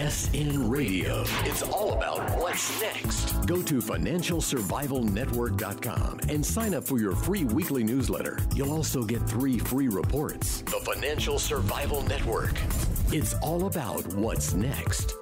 SN Radio. It's all about what's next. Go to financialsurvivalnetwork.com and sign up for your free weekly newsletter. You'll also get 3 free reports. The Financial Survival Network. It's all about what's next.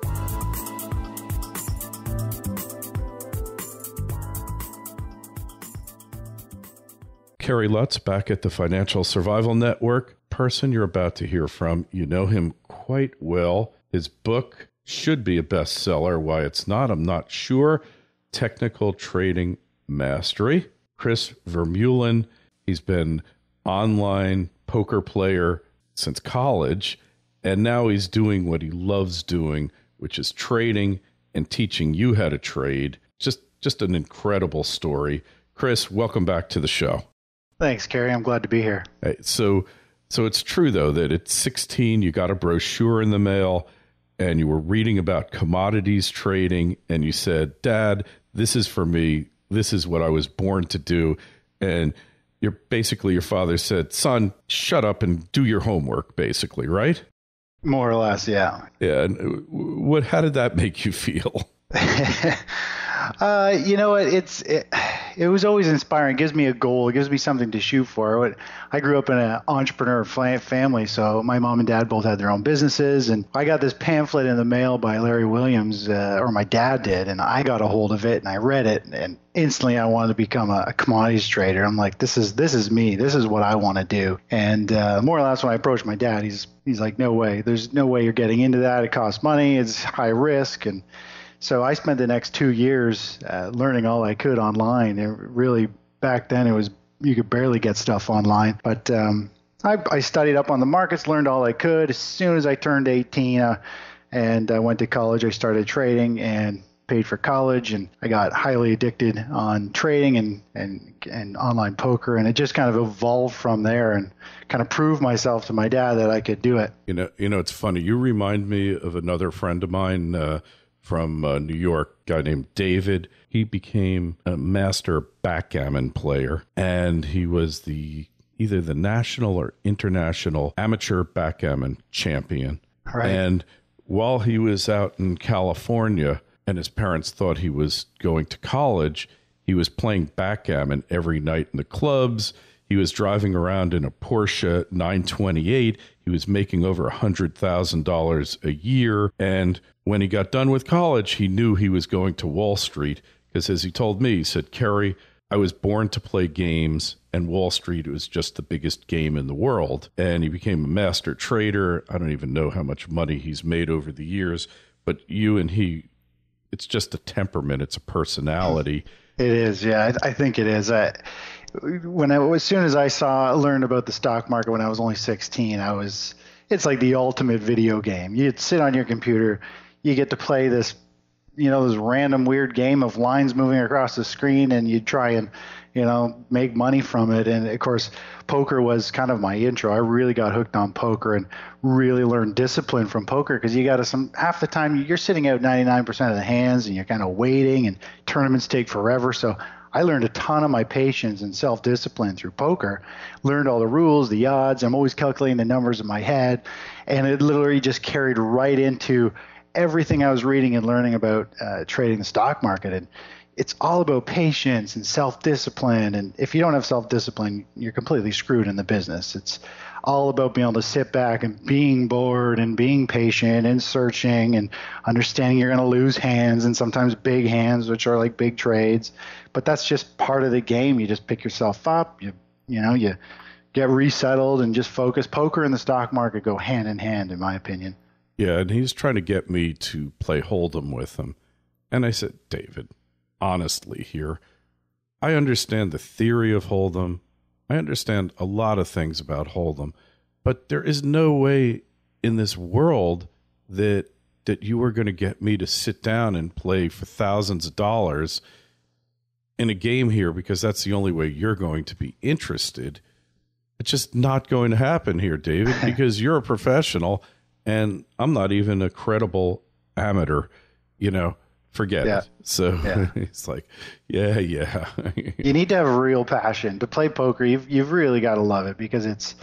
Kerry Lutz back at the Financial Survival Network. Person you're about to hear from, you know him quite well. His book should be a bestseller. Why it's not, I'm not sure. Technical Trading Mastery. Chris Vermeulen, he's been online poker player since college, and now he's doing what he loves doing, which is trading and teaching you how to trade. Just an incredible story. Chris, welcome back to the show. Thanks, Kerry. I'm glad to be here. Hey, so it's true, though, that at 16, you got a brochure in the mail and you were reading about commodities trading and you said, Dad, this is for me. This is what I was born to do. And your father said, son, shut up and do your homework, basically, right? More or less, yeah. Yeah. And how did that make you feel? You know what? It was always inspiring. It gives me a goal. It gives me something to shoot for. I grew up in an entrepreneur family, so my mom and dad both had their own businesses, and I got this pamphlet in the mail by Larry Williams, or my dad did, and I got a hold of it and I read it, and instantly I wanted to become a commodities trader. I'm like, this is me. This is what I want to do. And more or less, when I approached my dad, he's like, no way. There's no way you're getting into that. It costs money. It's high risk. And so I spent the next 2 years learning all I could online. And really, back then, you could barely get stuff online. But I studied up on the markets, learned all I could. As soon as I turned 18 and I went to college, I started trading and paid for college. And I got highly addicted on trading and online poker. And it just kind of evolved from there and kind of proved myself to my dad that I could do it. You know, it's funny. You remind me of another friend of mine from New York, a guy named David. He became a master backgammon player, and he was either the national or international amateur backgammon champion. Right. And while he was out in California and his parents thought he was going to college, he was playing backgammon every night in the clubs. He was driving around in a Porsche 928. He was making over $100,000 a year. And when he got done with college, he knew he was going to Wall Street because, as he told me, he said, Kerry, I was born to play games, and Wall Street was just the biggest game in the world. And he became a master trader. I don't even know how much money he's made over the years, but you and he, it's just a temperament. It's a personality. It is. Yeah, I think it is. As soon as I learned about the stock market when I was only 16, it's like the ultimate video game. You'd sit on your computer, you get to play this random weird game of lines moving across the screen, and you try and, make money from it. And of course, poker was kind of my intro. I really got hooked on poker and really learned discipline from poker because you got half the time you're sitting out 99% of the hands and you're kind of waiting, and tournaments take forever. So I learned a ton of my patience and self-discipline through poker, learned all the rules, the odds. I'm always calculating the numbers in my head, and it literally just carried right into everything I was reading and learning about trading the stock market. And it's all about patience and self-discipline. And if you don't have self-discipline, you're completely screwed in the business. It's all about being able to sit back and being bored and being patient and searching and understanding you're going to lose hands, and sometimes big hands, which are like big trades. But that's just part of the game. You just pick yourself up, you get resettled and just focus. Poker and the stock market go hand in hand, in my opinion. Yeah, and he's trying to get me to play Hold'em with him. And I said, David, honestly here, I understand the theory of Hold'em. I understand a lot of things about Hold'em, but there is no way in this world that you were going to get me to sit down and play for thousands of dollars in a game here, because that's the only way you're going to be interested. It's just not going to happen here, David, because you're a professional and I'm not even a credible amateur, forget it. So it's like, yeah. You need to have a real passion to play poker. You've really got to love it, because it's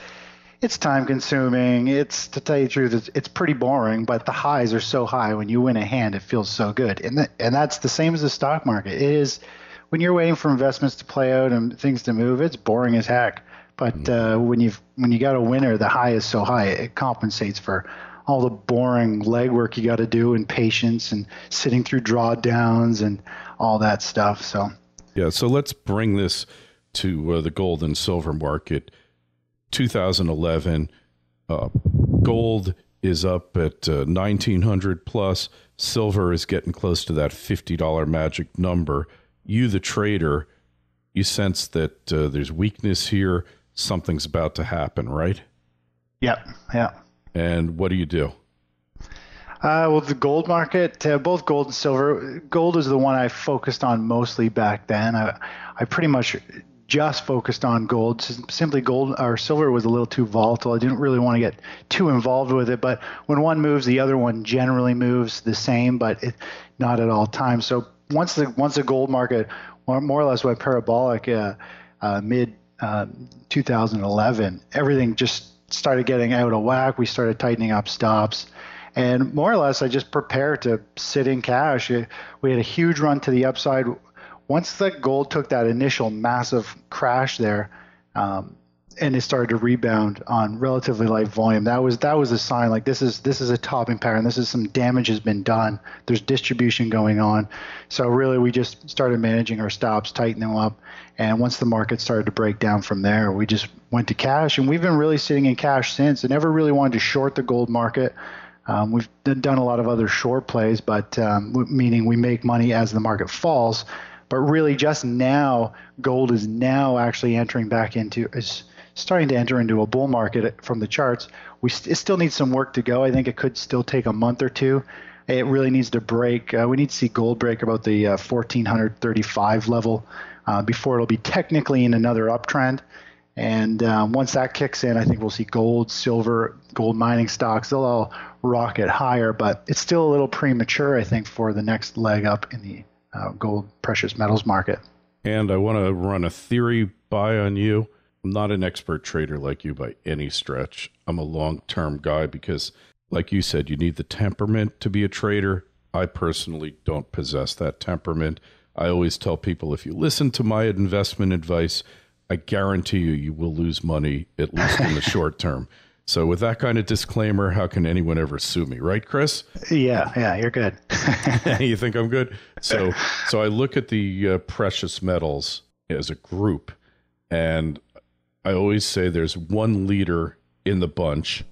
it's time consuming. It's, to tell you the truth, it's pretty boring, but the highs are so high. When you win a hand, it feels so good. And that's the same as the stock market. It is, when you're waiting for investments to play out and things to move, it's boring as heck. But when you got a winner, the high is so high, it compensates for all the boring legwork you got to do and patience and sitting through drawdowns and all that stuff. So yeah, so let's bring this to the gold and silver market. 2011, gold is up at 1900 plus. Silver is getting close to that $50 magic number. You, the trader, you sense that there's weakness here. Something's about to happen, right? Yep. Yeah. And what do you do? Well, the gold market, both gold and silver. Gold is the one I focused on mostly back then. I pretty much just focused on gold. Simply gold or silver was a little too volatile. I didn't really want to get too involved with it. But when one moves, the other one generally moves the same, but not at all times. So once the gold market more or less went parabolic mid 2011, everything just started getting out of whack. We started tightening up stops. And more or less, I just prepared to sit in cash. We had a huge run to the upside. Once the gold took that initial massive crash there, and it started to rebound on relatively light volume, that was a sign like this is a topping pattern. This is some damage has been done. There's distribution going on. So really, we just started managing our stops, tightening them up. And once the market started to break down from there, we just went to cash. And we've been really sitting in cash since. I never really wanted to short the gold market. We've done a lot of other short plays, but meaning we make money as the market falls. But really, just now, gold is now actually starting to enter into a bull market from the charts. It still needs some work to go. I think it could still take a month or two. It really needs to break. We need to see gold break about the 1435 level before it'll be technically in another uptrend. And once that kicks in, I think we'll see gold, silver, gold mining stocks. They'll all rocket higher, but it's still a little premature, I think, for the next leg up in the gold precious metals market. And I want to run a theory by on you. I'm not an expert trader like you by any stretch. I'm a long-term guy because, like you said, you need the temperament to be a trader. I personally don't possess that temperament. I always tell people, if you listen to my investment advice, I guarantee you will lose money, at least in the short term. So with that kind of disclaimer, how can anyone ever sue me? Right, Chris? Yeah, you're good. You think I'm good? So I look at the precious metals as a group, and I always say there's one leader in the bunch,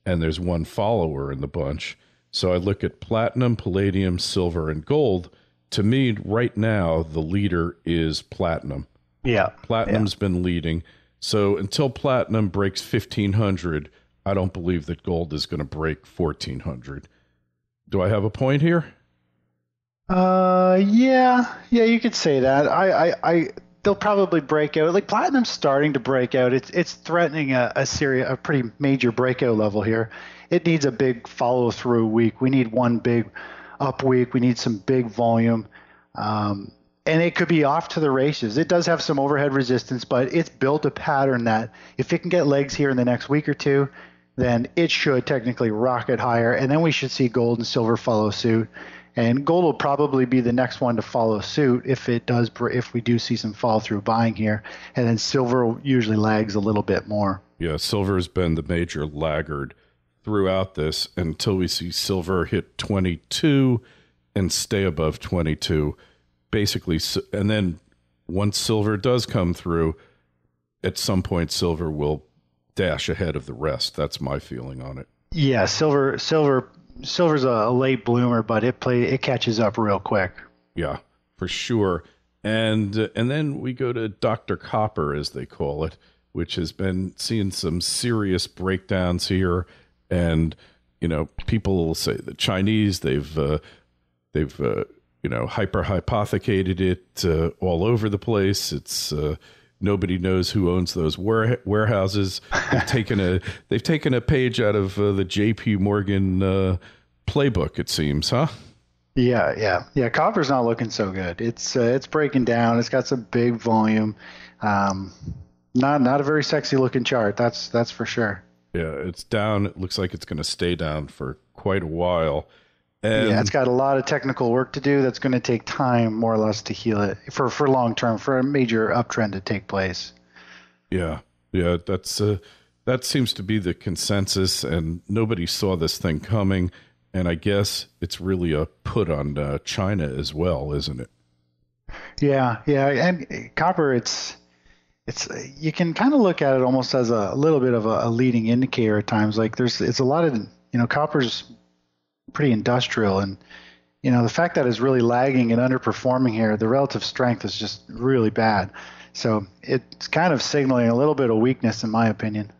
and there's one follower in the bunch. So I look at platinum, palladium, silver, and gold. To me, right now, the leader is platinum. Yeah. Platinum's been leading. So until platinum breaks 1,500, I don't believe that gold is going to break 1,400. Do I have a point here? Yeah, you could say that. They'll probably break out. Like platinum's starting to break out. It's threatening a pretty major breakout level here. It needs a big follow through week. We need one big up week. We need some big volume. And it could be off to the races. It does have some overhead resistance, but it's built a pattern that if it can get legs here in the next week or two, then it should technically rocket higher. And then we should see gold and silver follow suit. And gold will probably be the next one to follow suit if we do see some fall through buying here. And then silver usually lags a little bit more. Yeah, silver has been the major laggard throughout this until we see silver hit 22 and stay above 22. Basically, and then once silver does come through, at some point silver will dash ahead of the rest. That's my feeling on it. Yeah, silver's a late bloomer, but it catches up real quick. Yeah, for sure. And then we go to Dr. Copper, as they call it, which has been seeing some serious breakdowns here. And people will say the Chinese they've hyper-hypothecated it all over the place. It's nobody knows who owns those warehouses. They've taken a page out of the J.P. Morgan playbook, it seems, huh? Yeah. Copper's not looking so good. It's breaking down. It's got some big volume. Not a very sexy looking chart. That's for sure. Yeah, it's down. It looks like it's going to stay down for quite a while. And yeah, it's got a lot of technical work to do. That's going to take time, more or less, to heal it for long term, for a major uptrend to take place. Yeah, that seems to be the consensus, and nobody saw this thing coming. And I guess it's really a put on China as well, isn't it? Yeah, and copper, it's you can kind of look at it almost as a little bit of a leading indicator at times. Like it's a lot of, copper's pretty industrial, and the fact that it's really lagging and underperforming here, the relative strength is just really bad. So it's kind of signaling a little bit of weakness, in my opinion.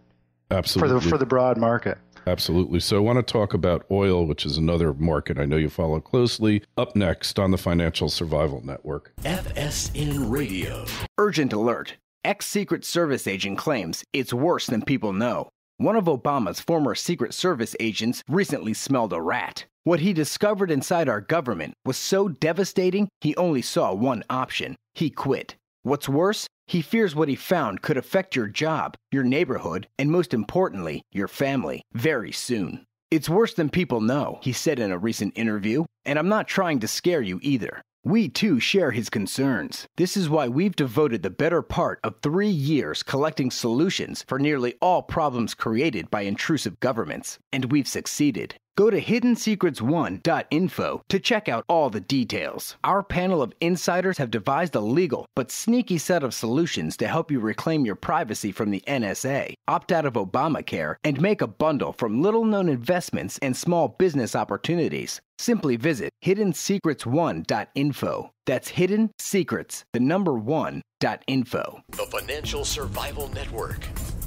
Absolutely. For the broad market. Absolutely. So I want to talk about oil, which is another market I know you follow closely. Up next on the Financial Survival Network. FSN Radio. Urgent alert. Ex-Secret Service agent claims it's worse than people know. One of Obama's former Secret Service agents recently smelled a rat. What he discovered inside our government was so devastating, he only saw one option. He quit. What's worse, he fears what he found could affect your job, your neighborhood, and most importantly, your family, very soon. It's worse than people know, he said in a recent interview, and I'm not trying to scare you either. We too share his concerns. This is why we've devoted the better part of 3 years collecting solutions for nearly all problems created by intrusive governments, and we've succeeded. Go to hiddensecrets1.info to check out all the details. Our panel of insiders have devised a legal but sneaky set of solutions to help you reclaim your privacy from the NSA, opt out of Obamacare, and make a bundle from little-known investments and small business opportunities. Simply visit hiddensecrets1.info. That's Hidden Secrets, the number 1.info. The Financial Survival Network.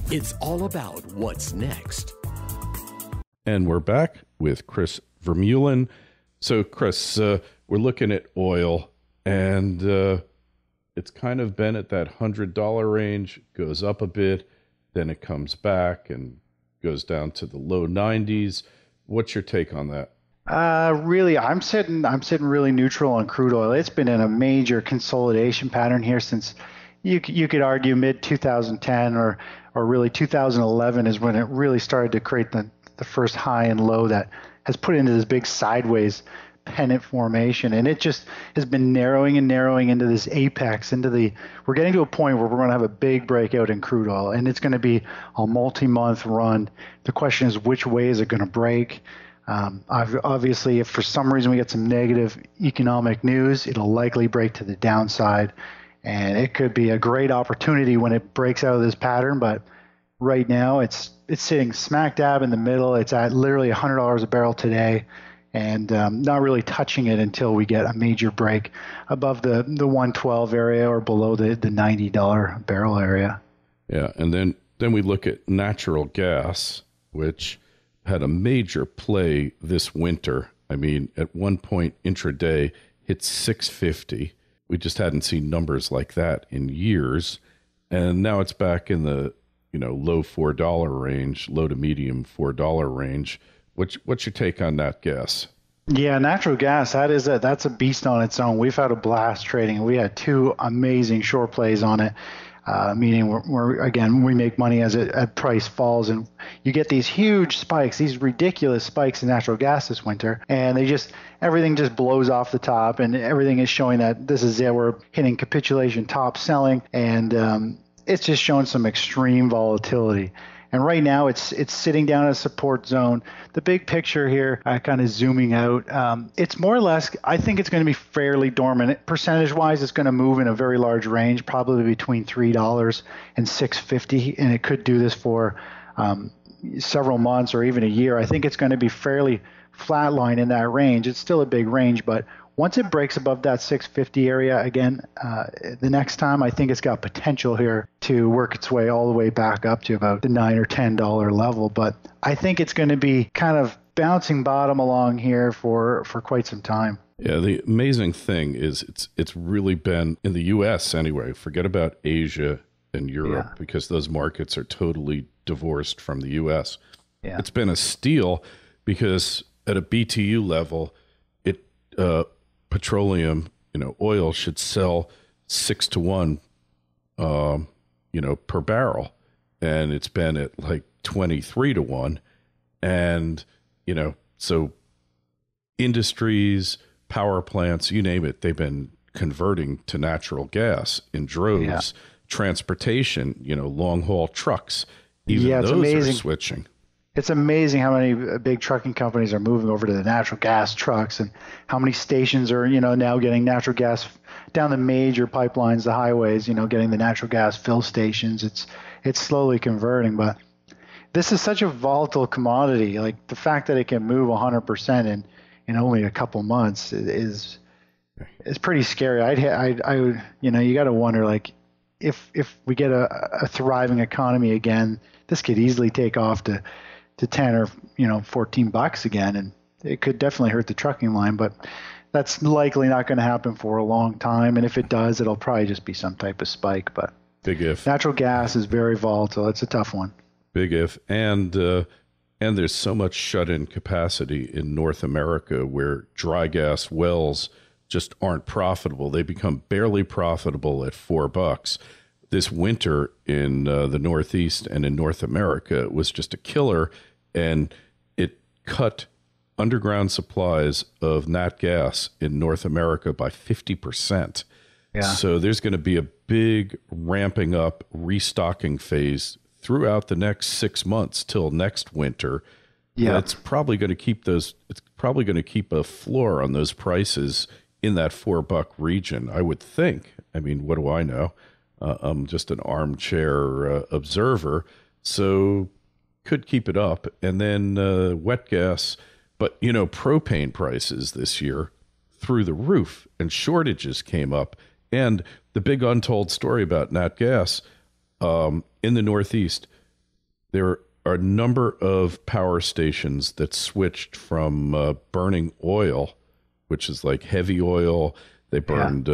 It's all about what's next. And we're back with Chris Vermeulen. So, Chris, we're looking at oil, and it's kind of been at that $100 range, goes up a bit, then it comes back and goes down to the low 90s. What's your take on that? Really, I'm sitting really neutral on crude oil. It's been in a major consolidation pattern here since you could argue mid 2010 or really 2011 is when it really started to create the first high and low that has put into this big sideways pennant formation, and it just has been narrowing and narrowing into this apex, we're getting to a point where we're going to have a big breakout in crude oil, and it's going to be a multi-month run. The question is, which way is it going to break? Obviously, if for some reason we get some negative economic news, it'll likely break to the downside, and it could be a great opportunity when it breaks out of this pattern, but right now it's sitting smack dab in the middle. It's at literally $100 a barrel today, and not really touching it until we get a major break above the 112 area or below the $90 barrel area. Yeah, and then we look at natural gas, which had a major play this winter. I mean, at one point intraday hit 650. We just hadn't seen numbers like that in years, and now it's back in the low $4 range, low to medium $4 range. What's your take on that gas? Yeah, natural gas, that's a beast on its own. We've had a blast trading. We had 2 amazing short plays on it, meaning we make money as price falls, and you get these huge spikes, these ridiculous spikes in natural gas this winter, and everything just blows off the top, and everything is showing that this is it. We're hitting capitulation top selling, and it's just showing some extreme volatility. And right now it's sitting down at a support zone. The big picture here, kind of zooming out, it's more or less, I think it's going to be fairly dormant. Percentage-wise, it's going to move in a very large range, probably between $3 and $6.50, and it could do this for several months or even a year. I think it's going to be fairly flatline in that range. It's still a big range, but once it breaks above that 650 area again, the next time, I think it's got potential here to work its way all the way back up to about the $9 or $10 level. But I think it's going to be kind of bouncing bottom along here for quite some time. Yeah, the amazing thing is it's really been in the U.S. anyway. Forget about Asia and Europe, because those markets are totally divorced from the U.S. Yeah. It's been a steal because at a BTU level, petroleum, oil should sell 6 to 1, per barrel. and it's been at like 23 to 1. And, so industries, power plants, you name it, they've been converting to natural gas in droves. Yeah. Transportation, long haul trucks, even those amazing. Are switching. It's amazing how many big trucking companies are moving over to the natural gas trucks, and how many stations are, now getting natural gas down the major pipelines, the highways, getting the natural gas fill stations. It's slowly converting, but this is such a volatile commodity. Like, the fact that it can move 100% in only a couple months is pretty scary. I you got to wonder, like, if we get a thriving economy again, this could easily take off to 10 or $14 again, and it could definitely hurt the trucking line, but that's likely not going to happen for a long time. And if it does, it'll probably just be some type of spike. But big if. Natural gas is very volatile. It's a tough one. Big if. And there's so much shut-in capacity in North America where dry gas wells just aren't profitable. They become barely profitable at $4. This winter in the Northeast and in North America was just a killer, and it cut underground supplies of nat gas in North America by 50%. Yeah. So there's going to be a big ramping up, restocking phase throughout the next 6 months till next winter. Yeah, it's probably going to keep It's probably going to keep a floor on those prices in that $4 region, I would think. I mean, what do I know? I'm just an armchair observer, so could keep it up. And then wet gas, but propane prices this year through the roof, and shortages came up. And the big untold story about nat gas in the Northeast, there are a number of power stations that switched from burning oil, which is like heavy oil. They burned,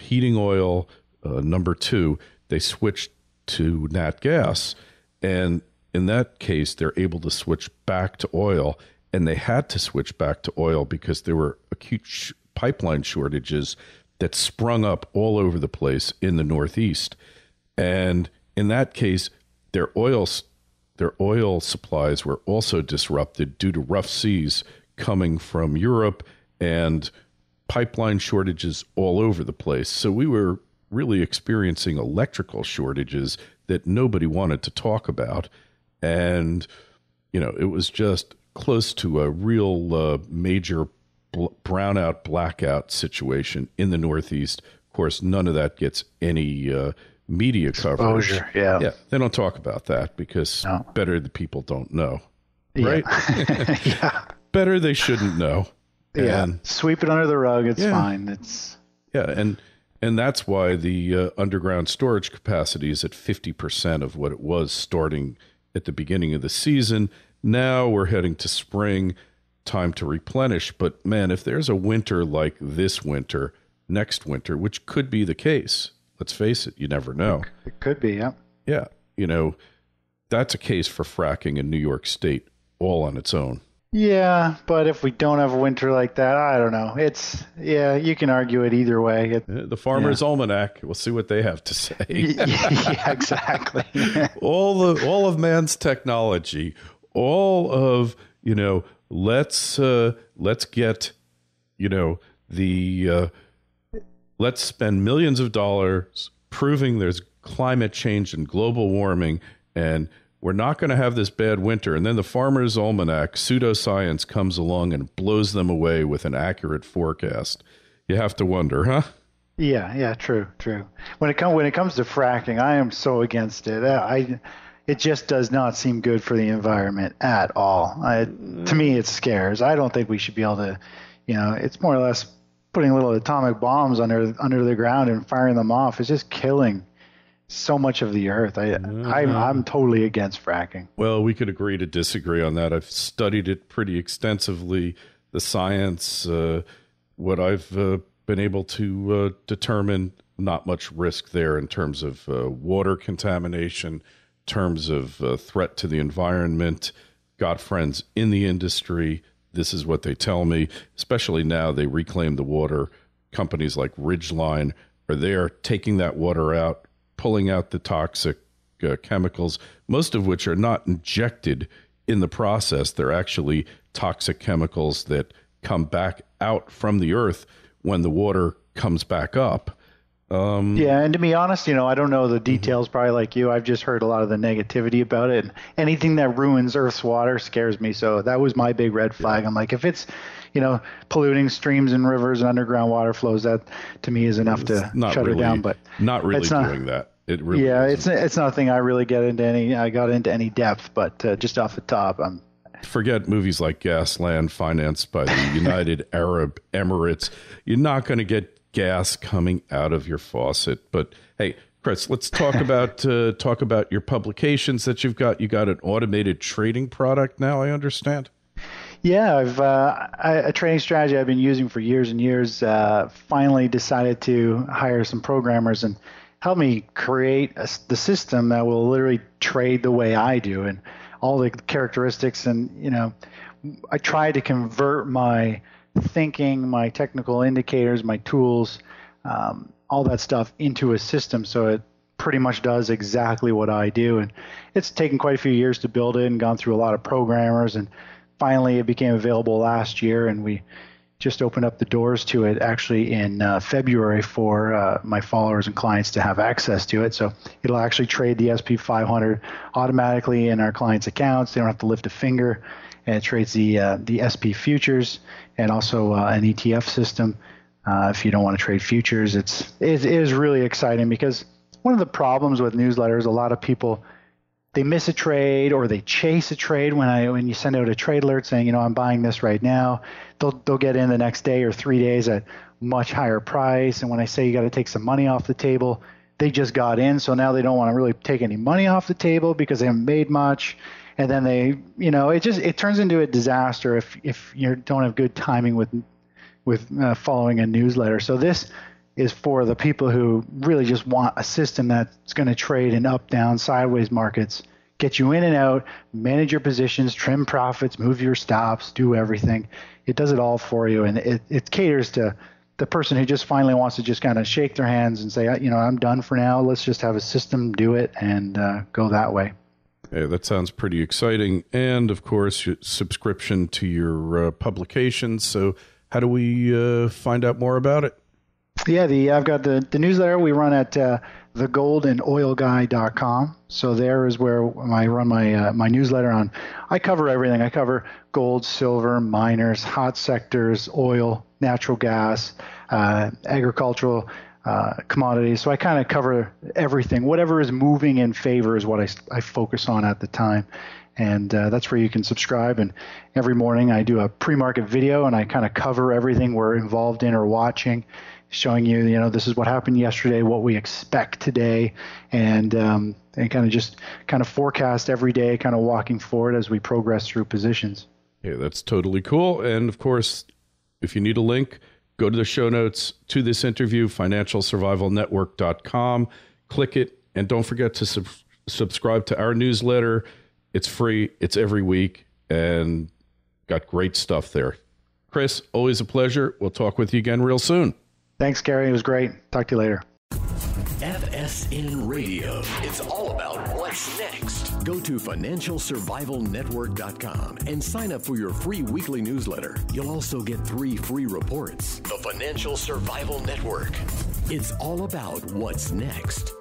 heating oil. Number 2, they switched to nat gas. And in that case, they're able to switch back to oil. And they had to switch back to oil because there were acute pipeline shortages that sprung up all over the place in the Northeast. And in that case, their oil supplies were also disrupted due to rough seas coming from Europe and pipeline shortages all over the place. So we were really experiencing electrical shortages that nobody wanted to talk about. And, it was just close to a real major brownout, blackout situation in the Northeast. Of course, none of that gets any media exposure. Coverage. Yeah. They don't talk about that because better the people don't know. Right? Yeah. Better they shouldn't know. Yeah. And sweep it under the rug. It's fine. And that's why the underground storage capacity is at 50% of what it was starting at the beginning of the season. Now we're heading to spring, time to replenish. But man, if there's a winter like this winter, next winter, which could be the case, let's face it, you never know. It could be, yeah. Yeah, that's a case for fracking in New York State all on its own. Yeah, but if we don't have a winter like that, I don't know. You can argue it either way. The Farmer's Almanac. We'll see what they have to say. Yeah, exactly. all of man's technology, all of let's get let's spend millions of dollars proving there's climate change and global warming, and we're not going to have this bad winter. And then the Farmer's Almanac, pseudoscience, comes along and blows them away with an accurate forecast. You have to wonder, huh? Yeah, true. When it comes to fracking, I am so against it. It just does not seem good for the environment at all. To me, it scares. I don't think we should be able to, it's more or less putting little atomic bombs under the ground and firing them off. It's just killing so much of the earth. I'm totally against fracking. Well, we could agree to disagree on that. I've studied it pretty extensively, the science, what I've been able to determine, not much risk there in terms of water contamination, terms of threat to the environment. Got friends in the industry. This is what they tell me, especially now they reclaim the water. Companies like Ridgeline are there taking that water out, pulling out the toxic chemicals, most of which are not injected in the process. They're actually toxic chemicals that come back out from the earth when the water comes back up. Yeah, and to be honest, I don't know the details probably like you. I've just heard a lot of the negativity about it. And anything that ruins Earth's water scares me. So that was my big red flag. I'm like, if it's, polluting streams and rivers and underground water flows, that to me is enough to shut it down. But not really doing that. It really it's nothing I really got into any depth, but just off the top, forget movies like Gasland financed by the United Arab Emirates. You're not going to get gas coming out of your faucet. But hey, Chris, let's talk about your publications that you've got. You got an automated trading product now, I understand. Yeah, I've a trading strategy I've been using for years and years. Finally decided to hire some programmers and help me create the system that will literally trade the way I do and all the characteristics. And I tried to convert my thinking, my technical indicators, my tools, all that stuff into a system so it pretty much does exactly what I do. And it's taken quite a few years to build it and gone through a lot of programmers. And finally it became available last year, and we just opened up the doors to it actually in February for my followers and clients to have access to it. So it'll actually trade the SP 500 automatically in our clients' accounts. They don't have to lift a finger. And it trades the SP futures and also an ETF system. If you don't want to trade futures, it is really exciting, because one of the problems with newsletters, a lot of people, they miss a trade or they chase a trade when you send out a trade alert saying, I'm buying this right now. They'll get in the next day or 3 days at much higher price. And when I say you got to take some money off the table, they just got in. So now they don't want to really take any money off the table because they haven't made much. And then it turns into a disaster if you don't have good timing with following a newsletter. So this is for the people who really just want a system that's going to trade in up, down, sideways markets, get you in and out, manage your positions, trim profits, move your stops, do everything. It does it all for you, and it caters to the person who just finally wants to just kind of shake their hands and say, I'm done for now. Let's just have a system do it and go that way. Hey, that sounds pretty exciting. And, of course, your subscription to your publications. So how do we find out more about it? Yeah, I've got the newsletter we run at thegoldandoilguy.com. So there is where I run my newsletter on. I cover everything. I cover gold, silver, miners, hot sectors, oil, natural gas, agricultural commodities. So I kind of cover everything. Whatever is moving in favor is what I focus on at the time. And that's where you can subscribe. And every morning I do a pre-market video, and I kind of cover everything we're involved in or watching, showing you, this is what happened yesterday, what we expect today, and kind of forecast every day, kind of walking forward as we progress through positions. Yeah, that's totally cool. And of course, if you need a link, go to the show notes to this interview, financialsurvivalnetwork.com, click it, and don't forget to subscribe to our newsletter. It's free. It's every week, and got great stuff there. Chris, always a pleasure. We'll talk with you again real soon. Thanks, Kerry. It was great. Talk to you later. FSN Radio. It's all about what's next. Go to financialsurvivalnetwork.com and sign up for your free weekly newsletter. You'll also get 3 free reports. The Financial Survival Network. It's all about what's next.